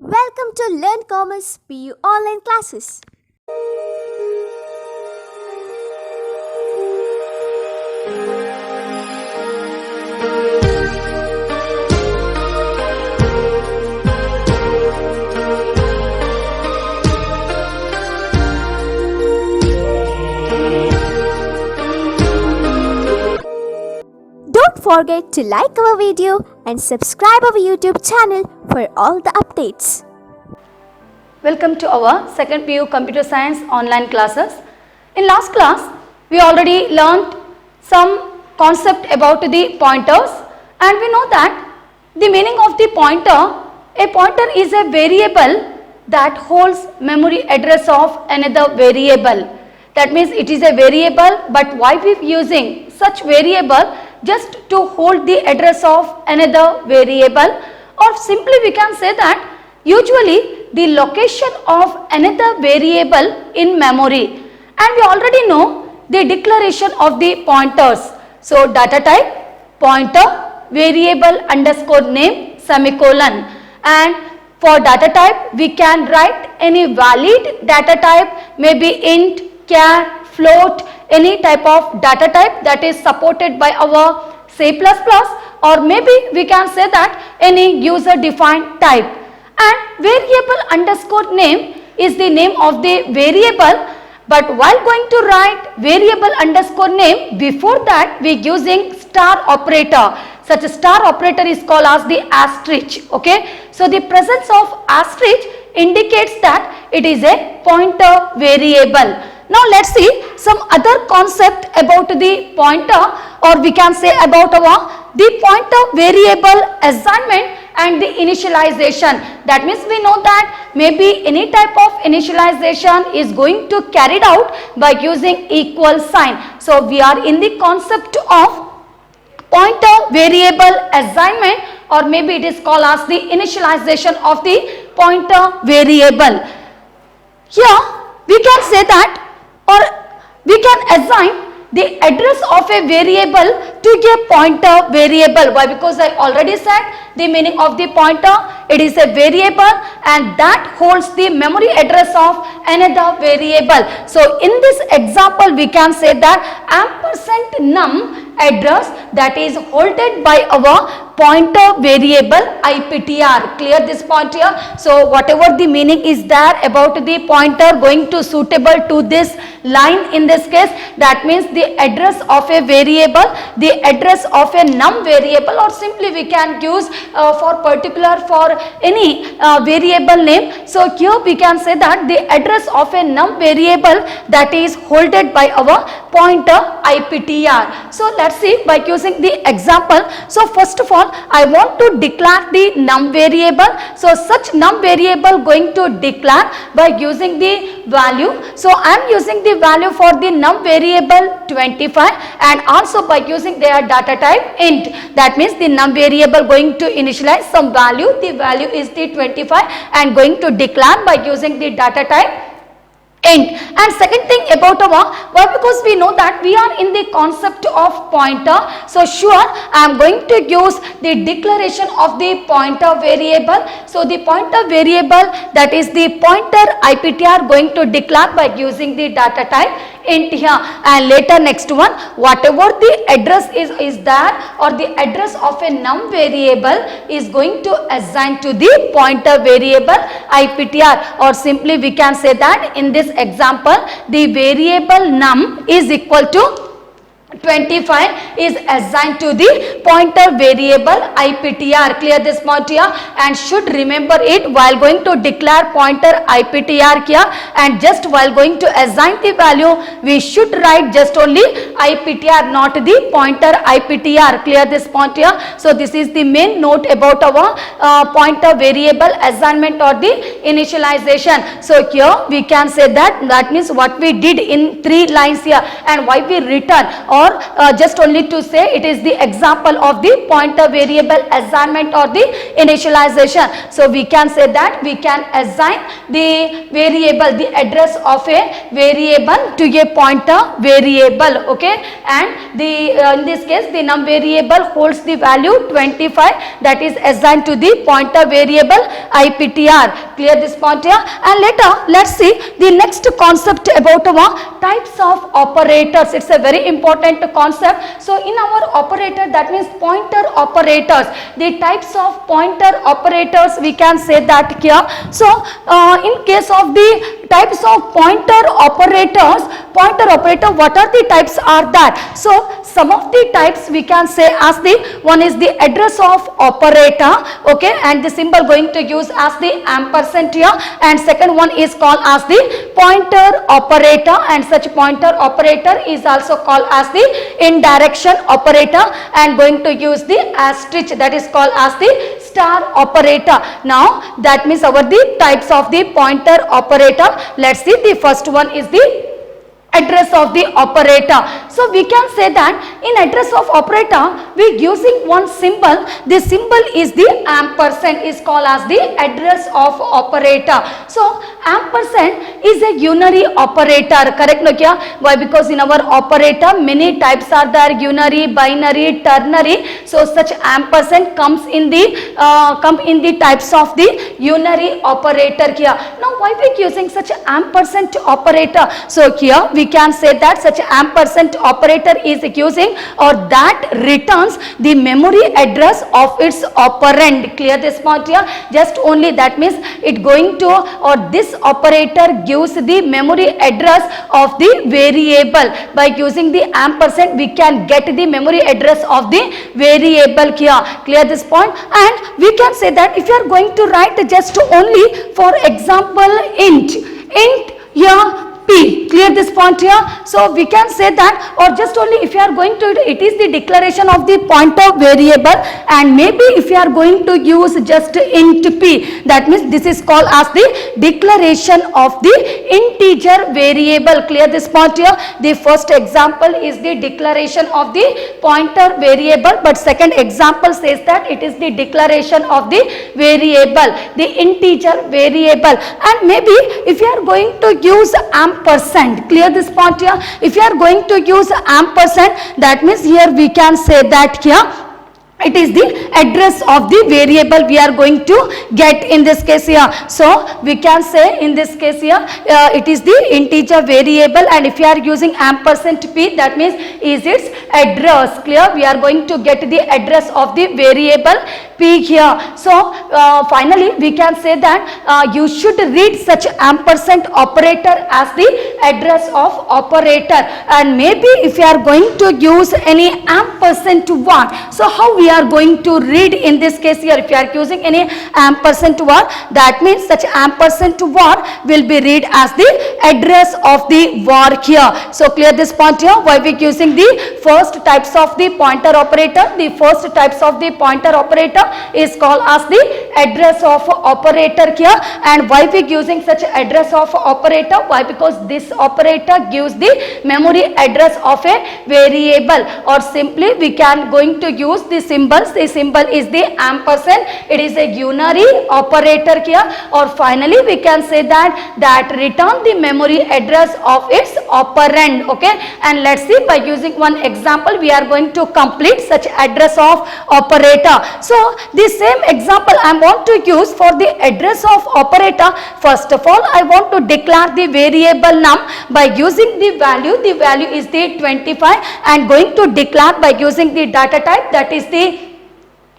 Welcome to Learn Commerce PU online classes. Don't forget to like our video and subscribe our YouTube channel for all the updates. Welcome to our second PU Computer Science online classes. In last class, we already learnt some concept about the pointers, and we know that the meaning of the pointer, a pointer is a variable that holds memory address of another variable. That means it is a variable, but why we using such variable? Just to hold the address of another variable, or simply we can say that usually the location of another variable in memory. And we already know the declaration of the pointers. So data type, pointer, variable underscore name, semicolon. And for data type, we can write any valid data type, maybe int, char, float, any type of data type that is supported by our C++, or maybe we can say that any user defined type. And variable underscore name is the name of the variable, but while going to write variable underscore name, before that we using star operator. Such a star operator is called as the asterisk. Okay, so the presence of asterisk indicates that it is a pointer variable. Now let's see some other concept about the pointer, or we can say about the pointer variable assignment and the initialization. That means we know that maybe any type of initialization is going to carried out by using equal sign. So we are in the concept of pointer variable assignment, or maybe it is called as the initialization of the pointer variable. Here we can say that, or we can assign the address of a variable to a pointer variable. Why? Because I already said the meaning of the pointer, it is a variable and that holds the memory address of another variable. So in this example we can say that ampersand num address that is holded by our pointer variable IPTR. Clear this point here? So whatever the meaning is there about the pointer going to suitable to this line in this case, that means the address of a variable, the address of a num variable, or simply we can use for particular for any variable name. So here we can say that the address of a num variable that is holded by our pointer IPTR. So let's see by using the example. So first of all, I want to declare the num variable. So such num variable going to declare by using the value. So I am using the value for the num variable 25, and also by using their data type int. That means the num variable going to initialize some value. The value is the 25 and going to declare by using the data type int. And second thing about why? Because we know that we are in the concept of pointer. So sure, I am going to use the declaration of the pointer variable. So the pointer variable, that is the pointer IPTR, going to declare by using the data type int here. And later next one, whatever the address is there, or the address of a num variable is going to assign to the pointer variable IPTR, or simply we can say that in this example the variable num is equal to 25 is assigned to the pointer variable IPTR. Clear this point here, and should remember it while going to declare pointer IPTR here, and just while going to assign the value we should write just only IPTR, not the pointer IPTR. Clear this point here. So this is the main note about our pointer variable assignment or the initialization. So here we can say that means what we did in 3 lines here, and why we return or or just only to say it is the example of the pointer variable assignment or the initialization. So we can say that we can assign the variable, the address of a variable to a pointer variable, okay, and the in this case the num variable holds the value 25, that is assigned to the pointer variable IPTR. Clear this point here? And later let's see the next concept about our types of operators. It's a very important concept. So in our operator, that means pointer operators, the types of pointer operators we can say that here. So in case of the types of pointer operators, what are the types are that? So some of the types we can say as the one is the address of operator, okay, and the symbol going to use as the ampersand here, and second one is called as the pointer operator, and such pointer operator is also called as the indirection operator, and going to use the asterisk, that is called as the star operator. Now that means our the types of the pointer operator. Let's see, the first one is the address of the operator. So we can say that in address of operator we using one symbol. The symbol is the ampersand, is called as the address of operator. So ampersand is a unary operator, correct no kya? Why? Because in our operator many types are there, unary, binary, ternary. So such ampersand comes in the types of the unary operator here. Now why we using such ampersand operator? So here we can say that such ampersand operator is using or that returns the memory address of its operand. Clear this point here? Just only that means it going to, or this operator gives the memory address of the variable. By using the ampersand we can get the memory address of the variable here. Clear this point? And we can say that if you are going to write just only for example int here P. Clear this point here? So we can say that, or just only if you are going to, it is the declaration of the pointer variable, and maybe if you are going to use just int P, that means this is called as the declaration of the integer variable. Clear this point here? The first example is the declaration of the pointer variable, but second example says that it is the declaration of the variable, the integer variable. And maybe if you are going to use ampersand, clear this point here? If you are going to use ampersand, that means here we can say that here it is the address of the variable we are going to get in this case here. So we can say in this case here it is the integer variable, and if you are using ampersand P, that means is its address. Clear? We are going to get the address of the variable P here. So finally we can say that you should read such ampersand operator as the address of operator, and maybe if you are going to use any ampersand word, so how we are going to read in this case here? If you are using any ampersand word, that means such ampersand word will be read as the address of the word here. So clear this point here? Why we using the first types of the pointer operator? The first types of the pointer operator is called as the address of operator here. And why we using such address of operator? Why? Because this operator gives the memory address of a variable, or simply we can going to use the symbols. The symbol is the ampersand. It is a unary operator here. Or finally we can say that return the memory address of its operand. Okay, and let's see, by using one example we are going to complete such address of operator. So the same example I want to use for the address of operator. First of all, I want to declare the variable num by using the value. The value is the 25, and going to declare by using the data type, that is the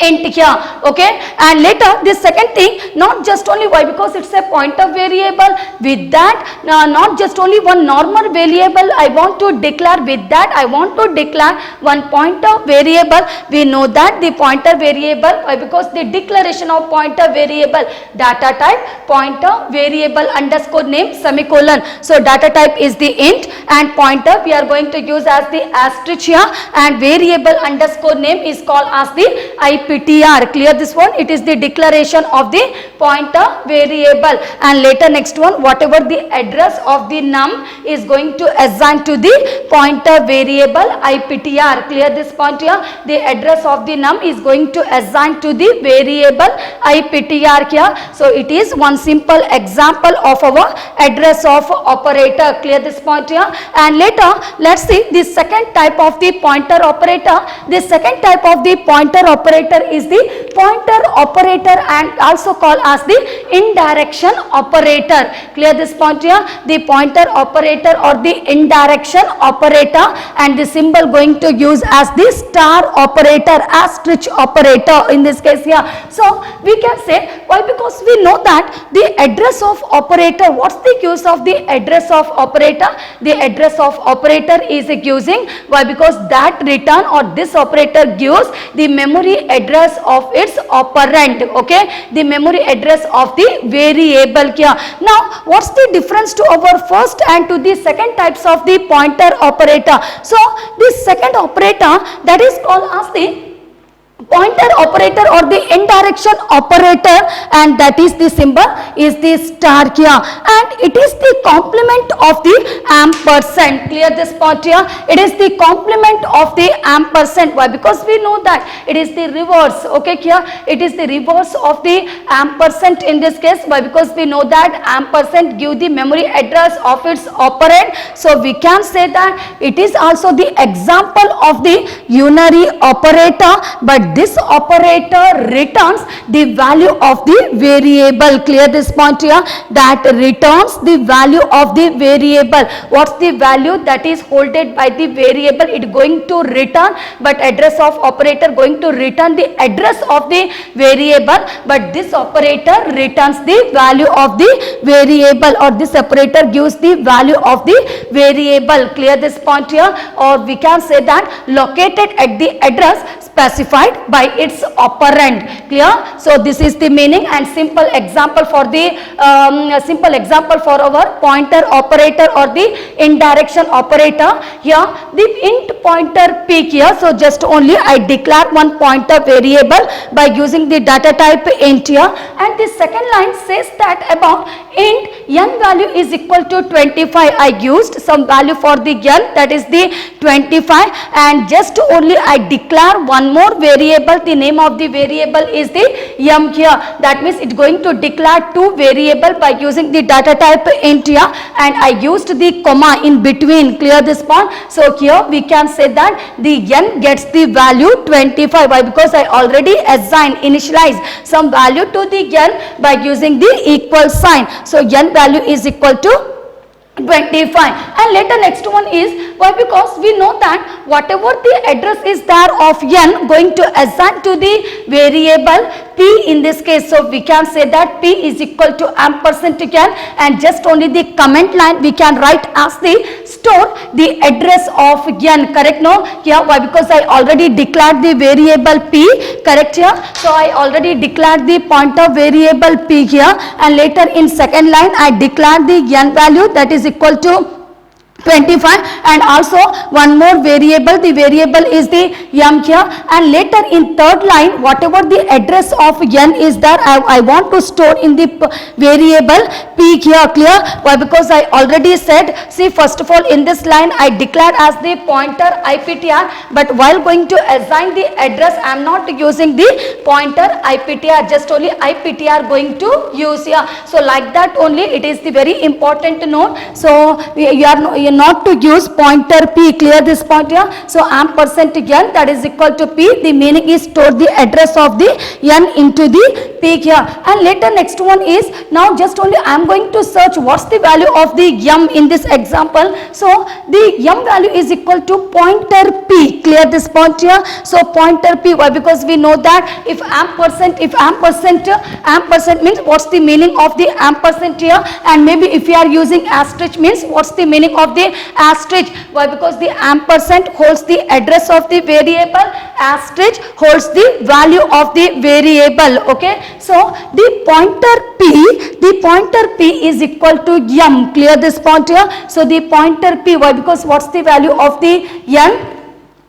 int here. Okay, and later the second thing, not just only, why? Because it's a pointer variable. With that not just only one normal variable I want to declare, with that I want to declare one pointer variable. We know that the pointer variable, why? Because the declaration of pointer variable, data type pointer variable underscore name semicolon. So data type is the int, and pointer we are going to use as the asterisk here, and variable underscore name is called as the IPTR. Clear this one? It is the declaration of the pointer variable. And later next one, whatever the address of the num is going to assign to the pointer variable IPTR. Clear this point here? The address of the num is going to assign to the variable IPTR here. So it is one simple example of our address of operator. Clear this point here? And later let's see the second type of the pointer operator. The second type of the pointer operator is the pointer operator and also called as the indirection operator. Clear this point here? The pointer operator or the indirection operator, and the symbol going to use as the star operator, asterisk operator in this case here. So we can say, why? Because we know that the address of operator, what's the use of the address of operator? The address of operator is using, why? Because that return or this operator gives the memory address of its operand, okay, the memory address of the variable here. Now what's the difference to our first and to the second types of the pointer operator? So this second operator, that is called as the pointer operator or the indirection operator, and that is the symbol is the star here, and it is the complement of the ampersand. Clear this point here? It is the complement of the ampersand. Why? Because we know that it is the reverse, okay, here it is the reverse of the ampersand in this case. Why? Because we know that ampersand give the memory address of its operand, so we can say that it is also the example of the unary operator, but this operator returns the value of the variable. Clear this point here? That returns the value of the variable. What's the value that is holded by the variable? It going to return, but address of operator going to return the address of the variable, but this operator returns the value of the variable, or this operator gives the value of the variable. Clear this point here? Or we can say that located at the address specified by its operand. Clear? So this is the meaning and simple example for the our pointer operator or the indirection operator. Here the int pointer peak here. So just only I declare one pointer variable by using the data type int here, and the second line says that about int n value is equal to 25. I used some value for the n, that is the 25, and just only I declare one more variable. The name of the variable is the m here. That means it's going to declare two variable by using the data type int here, and I used the comma in between. Clear this point? So here we can say that the n gets the value 25. Why? Because I already assign, initialize some value to the n by using the equal sign. So n value is equal to 25. And later next one is, why? Because we know that whatever the address is there of n going to assign to the variable p in this case. So we can say that p is equal to ampersand n, and just only the comment line we can write as the store the address of n. Correct? No? Here why? Because I already declared the variable p. Correct here? So I already declared the pointer variable p here, and later in second line I declared the n value, that is equal to 25, and also one more variable, the variable is the m here, and later in third line whatever the address of n is there, I want to store in the variable p here. Clear? Why? Because I already said, see, first of all in this line I declared as the pointer IPTR, but while going to assign the address I am not using the pointer IPTR, just only IPTR going to use here. So like that only, it is the very important note. So you are not to use pointer p. Clear this point here? So ampersand n, that is equal to p. The meaning is store the address of the n into the p here. And later next one is, now just only I am going to search what's the value of the m in this example. So the m value is equal to pointer p. Clear this point here? So pointer p. Why? Because we know that if ampersand means what's the meaning of the ampersand here, and maybe if you are using asterisk means what's the meaning of the asterisk. Why? Because the ampersand holds the address of the variable, asterisk holds the value of the variable. Okay, so the pointer p is equal to m. Clear this point here? So the pointer p. Why? Because what's the value of the n?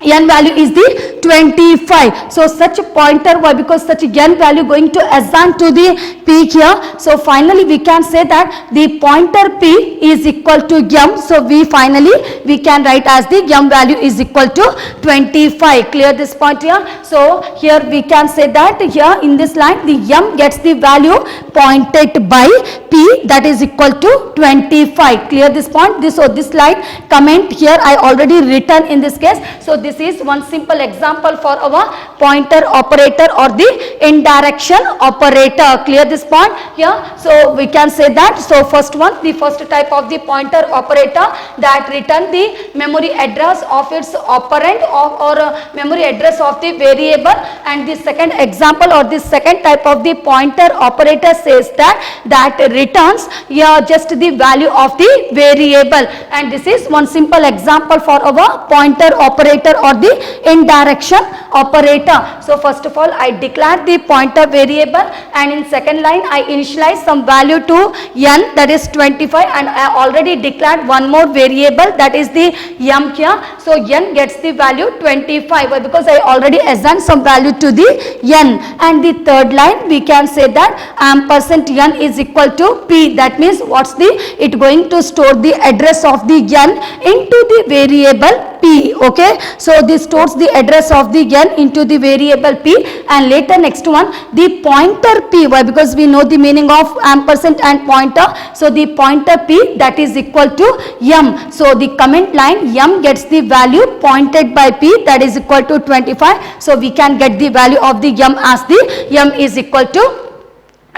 N value is the 25. So such a pointer, why? Because such n value going to assign to the p here. So finally we can say that the pointer p is equal to m. So we can write as the m value is equal to 25. Clear this point here? So here we can say that here in this line the m gets the value pointed by p, that is equal to 25. Clear this point? So this line comment here I already written in this case. So this is one simple example for our pointer operator or the indirection operator. Clear this point here? So we can say that. So first one, the first type of the pointer operator that return the memory address of its operand or memory address of the variable, and the second example or the second type of the pointer operator says that returns here just the value of the variable, and this is one simple example for our pointer operator or the indirection operator. So first of all I declare the pointer variable, and in second line I initialize some value to n, that is 25, and I already declared one more variable, that is the m here. So n gets the value 25 because I already assigned some value to the n, and the third line we can say that ampersand n is equal to p. That means what's the, it going to store the address of the n into the variable p. Okay, so this stores the address of the n into the variable p, and later next one the pointer p. Why? Because we know the meaning of ampersand and pointer. So the pointer p, that is equal to m. So the comment line m gets the value pointed by p, that is equal to 25. So we can get the value of the m as the m is equal to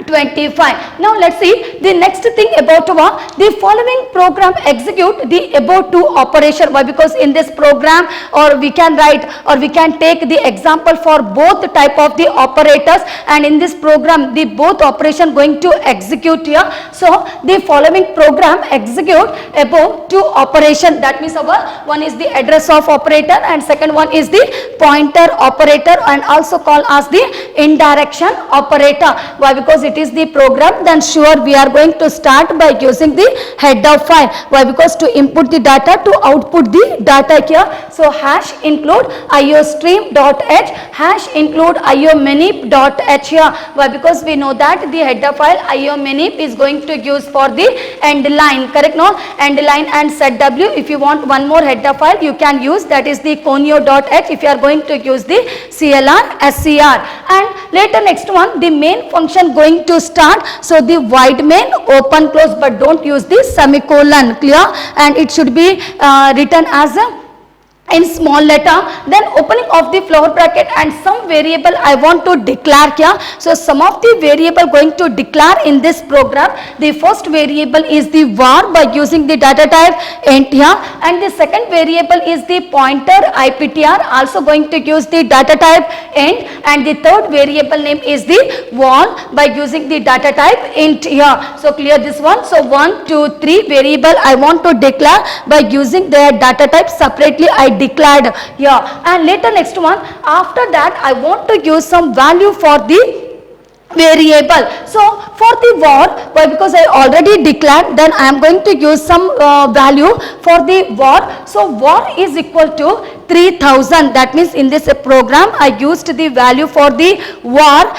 25. Now let's see the next thing about the following program execute the above two operation. Why? Because in this program, or we can write, or we can take the example for both type of the operators, and in this program the both operation going to execute here. So the following program execute above two operation. That means our one is the address of operator and second one is the pointer operator, and also called as the indirection operator. Why? Because it is the program, then sure we are going to start by using the header file. Why? Because to input the data, to output the data here. So hash include iostream.h, hash include iomanip.h here. Why? Because we know that the header file iomanip is going to use for the end line, correct? No, end line and setw. If you want one more header file you can use, that is the conio.h if you are going to use the clr scr. And later next one, the main function going to start. So the void main open close, but don't use the semicolon. Clear? And it should be written as a in small letter, then opening of the flower bracket and some variable I want to declare here. So some of the variable going to declare in this program. The first variable is the var by using the data type int here, and the second variable is the pointer iptr, also going to use the data type int, and the third variable name is the wall by using the data type int here. So clear this one. So 1, 2, 3 variable I want to declare by using their data type separately I declared here, and later next one, after that I want to use some value for the variable. So for the var, why? Because I already declared, then I am going to use some value for the var. So var is equal to 3000. That means in this program I used the value for the var.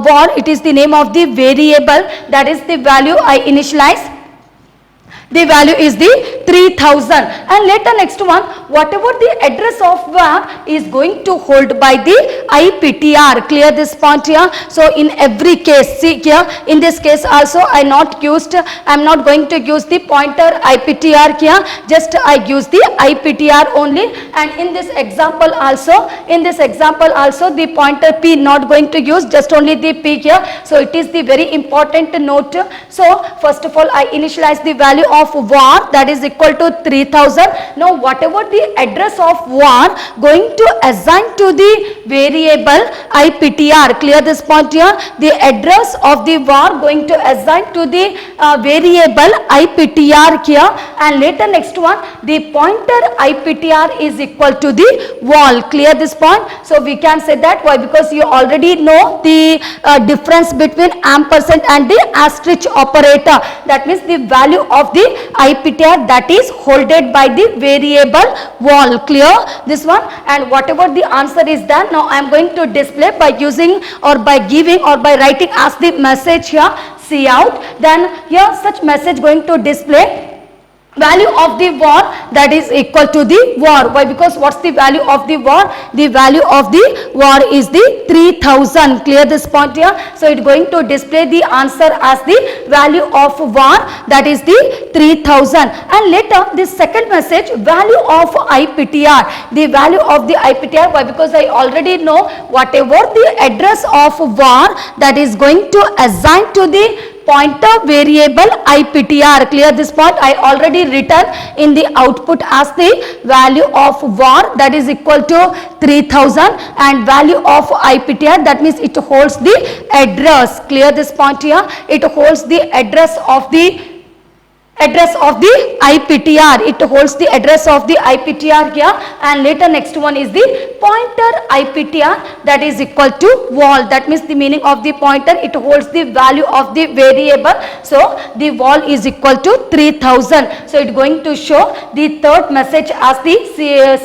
Var, it is the name of the variable, that is the value I initialize. The value is the 3000, and later next one, whatever the address of var is going to hold by the iptr. Clear this point here. So in every case, see here, in this case also I am not going to use the pointer iptr here, just I use the iptr only, and in this example also the pointer p not going to use, just only the p here. So it is the very important note. So first of all I initialize the value of var, that is equal to 3000. Now whatever the address of var going to assign to the variable iptr. Clear this point here. The address of the var going to assign to the variable iptr here, and later next one, the pointer iptr is equal to the wall. Clear this point. So we can say that. Why? Because you already know the difference between ampersand and the asterisk operator. That means the value of the the IPTR that is holded by the variable wall. Clear this one? And whatever the answer is done, now I am going to display by using or by giving or by writing as the message here, see out. Then here such message going to display value of the war that is equal to the war. Why? Because what's the value of the war? The value of the war is the 3000. Clear this point here? So it's going to display the answer as the value of war that is the 3000. And later this second message, value of IPTR, the value of the IPTR. Why? Because I already know whatever the address of war that is going to assign to the pointer variable IPTR. Clear this point? I already written in the output as the value of var that is equal to 3000 and value of IPTR, that means it holds the address. Clear this point here? It holds the address of the IPTR. It holds the address of the IPTR here. And later next one is the pointer IPTR that is equal to wall. That means the meaning of the pointer, it holds the value of the variable. So the wall is equal to 3000. So it going to show the third message as the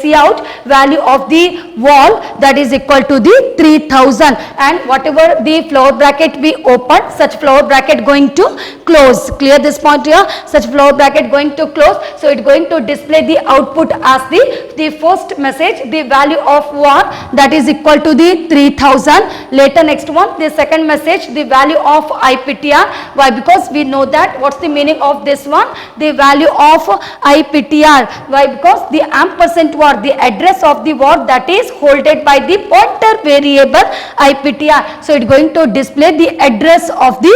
see out value of the wall that is equal to the 3000. And whatever the floor bracket we open, such floor bracket going to close. Clear this point here? Such floor bracket going to close. So it going to display the output as the first message, the value of war that is equal to the 3000. Later next one, the second message, the value of IPTR. Why? Because we know that what's the meaning of this one? The value of IPTR. Why? Because the ampersand war, the address of the war that is holded by the pointer variable IPTR. So it going to display the address of the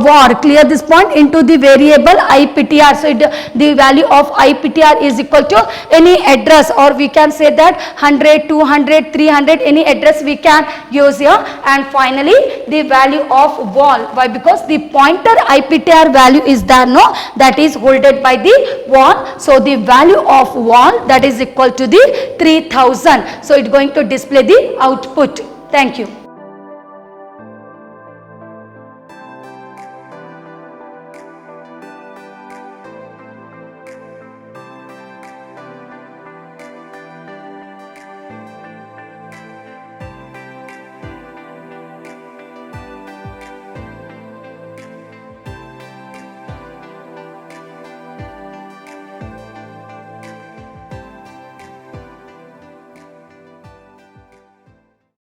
war. Clear this point? Into the variable IPTR. So the value of IPTR is equal to any address, or we can say that 100, 200, 300, any address we can use here. And finally the value of wall. Why? Because the pointer IPTR value is there, no, that is holded by the wall. So the value of wall that is equal to the 3000. So it's going to display the output. Thank you.